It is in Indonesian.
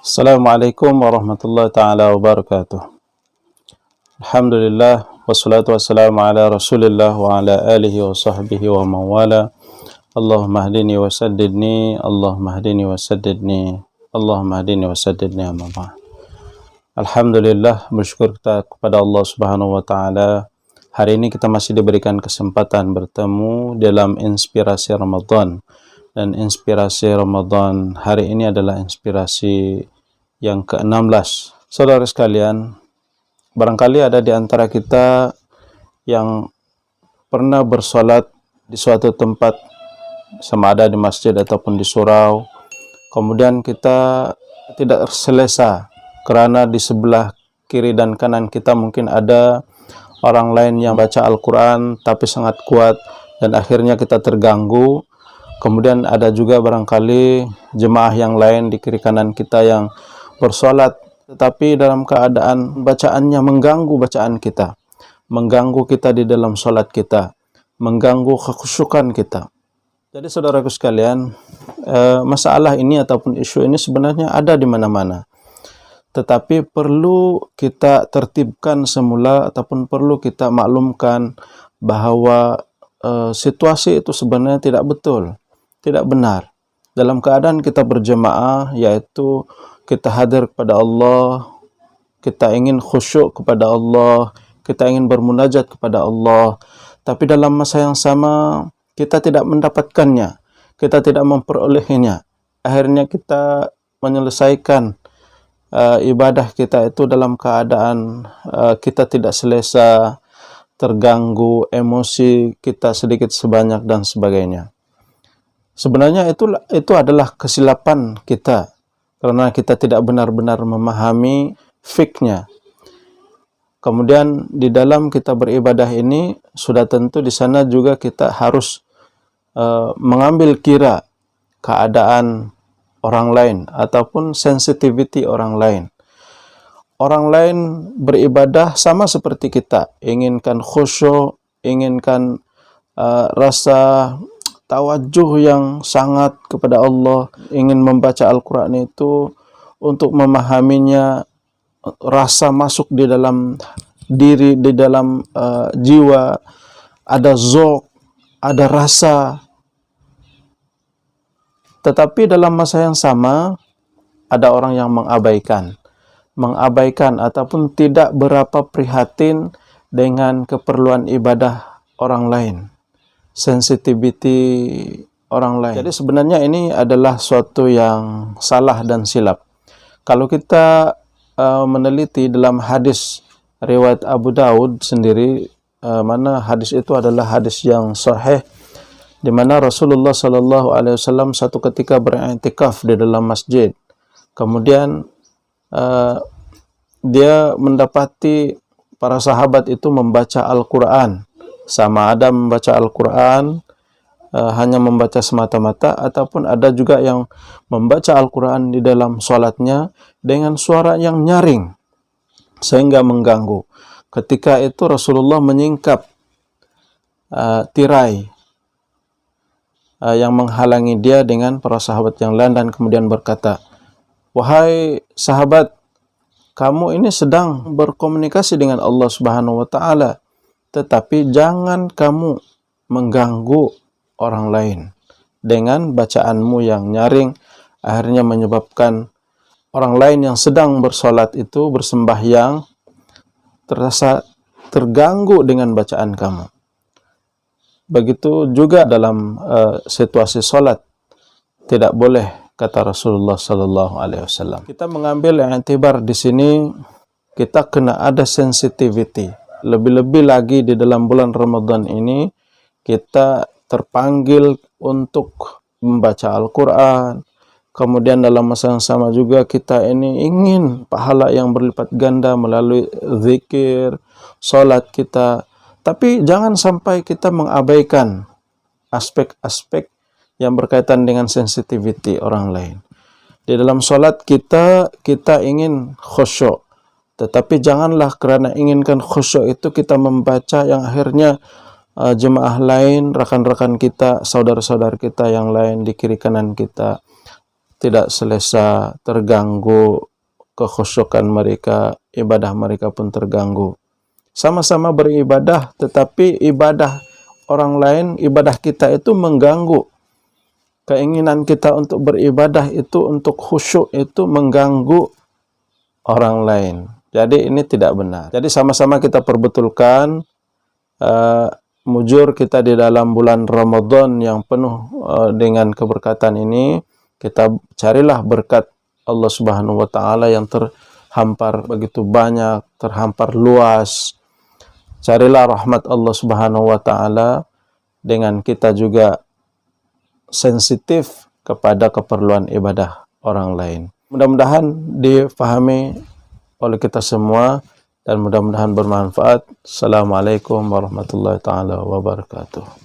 Assalamualaikum warahmatullahi taala wabarakatuh. Alhamdulillah wassalatu wassalamu ala Rasulillah wa ala alihi wa sahbihi wa mawala. Allahumma hdini wa saddidni, Allahumma hdini wa saddidni, Allahumma hdini wa saddidni amma ba'd. Alhamdulillah, bersyukur kita kepada Allah Subhanahu wa taala. Hari ini kita masih diberikan kesempatan bertemu dalam inspirasi Ramadan. Dan inspirasi Ramadan hari ini adalah inspirasi yang ke-16. Saudara sekalian, barangkali ada di antara kita yang pernah bersolat di suatu tempat, sama ada di masjid ataupun di surau, kemudian kita tidak selesa karena di sebelah kiri dan kanan kita mungkin ada orang lain yang baca Al-Quran tapi sangat kuat, dan akhirnya kita terganggu. Kemudian ada juga barangkali jemaah yang lain di kiri kanan kita yang bersolat, tetapi dalam keadaan bacaannya mengganggu bacaan kita, mengganggu kita di dalam solat kita, mengganggu kekhusyukan kita. Jadi saudaraku sekalian, masalah ini ataupun isu ini sebenarnya ada di mana-mana, tetapi perlu kita tertibkan semula ataupun perlu kita maklumkan bahwa situasi itu sebenarnya tidak betul, tidak benar. Dalam keadaan kita berjemaah, yaitu kita hadir kepada Allah, kita ingin khusyuk kepada Allah, kita ingin bermunajat kepada Allah, tapi dalam masa yang sama kita tidak mendapatkannya, kita tidak memperolehinya. Akhirnya kita menyelesaikan ibadah kita itu dalam keadaan kita tidak selesa, terganggu, emosi kita sedikit sebanyak dan sebagainya. Sebenarnya itu adalah kesilapan kita karena kita tidak benar-benar memahami fiknya. Kemudian di dalam kita beribadah ini sudah tentu di sana juga kita harus mengambil kira keadaan orang lain ataupun sensitivity orang lain. Orang lain beribadah sama seperti kita, inginkan khusyuk, inginkan rasa tawajuh yang sangat kepada Allah, ingin membaca Al-Quran itu untuk memahaminya, rasa masuk di dalam diri, di dalam jiwa, ada zauq, ada rasa. Tetapi dalam masa yang sama ada orang yang mengabaikan ataupun tidak berapa prihatin dengan keperluan ibadah orang lain, sensitivity orang lain. Jadi sebenarnya ini adalah suatu yang salah dan silap. Kalau kita meneliti dalam hadis riwayat Abu Daud sendiri, mana hadis itu adalah hadis yang sahih, di mana Rasulullah Shallallahu Alaihi Wasallam satu ketika beriktikaf di dalam masjid. Kemudian dia mendapati para sahabat itu membaca Al-Quran. Sama ada membaca Al-Quran hanya membaca semata-mata, ataupun ada juga yang membaca Al-Quran di dalam sholatnya dengan suara yang nyaring sehingga mengganggu. Ketika itu Rasulullah menyingkap tirai yang menghalangi dia dengan para sahabat yang lain dan kemudian berkata, "Wahai sahabat, kamu ini sedang berkomunikasi dengan Allah Subhanahu wa taala, tetapi jangan kamu mengganggu orang lain dengan bacaanmu yang nyaring, akhirnya menyebabkan orang lain yang sedang bersolat itu bersembahyang terasa terganggu dengan bacaan kamu." Begitu juga dalam situasi solat, tidak boleh, kata Rasulullah Sallallahu Alaihi Wasallam. Kita mengambil i'tibar di sini, kita kena ada sensitivity. Lebih-lebih lagi di dalam bulan Ramadan ini, kita terpanggil untuk membaca Al-Quran. Kemudian dalam masa yang sama juga kita ini ingin pahala yang berlipat ganda melalui zikir, salat kita. Tapi jangan sampai kita mengabaikan aspek-aspek yang berkaitan dengan sensitivity orang lain. Di dalam salat kita ingin khusyuk. Tetapi janganlah karena inginkan khusyuk itu kita membaca yang akhirnya jemaah lain, rekan-rekan kita, saudara-saudara kita yang lain di kiri kanan kita tidak selesa, terganggu kekhusyukan mereka, ibadah mereka pun terganggu. Sama-sama beribadah, tetapi ibadah orang lain, ibadah kita itu mengganggu. Keinginan kita untuk beribadah itu, untuk khusyuk itu mengganggu orang lain. Jadi ini tidak benar. Jadi sama-sama kita perbetulkan mujur kita di dalam bulan Ramadan yang penuh dengan keberkatan ini. Kita carilah berkat Allah Subhanahu wa taala yang terhampar begitu banyak, terhampar luas. Carilah rahmat Allah Subhanahu wa taala dengan kita juga sensitif kepada keperluan ibadah orang lain. Mudah-mudahan difahami oleh kita semua dan mudah-mudahan bermanfaat. Assalamualaikum warahmatullahi taala wabarakatuh.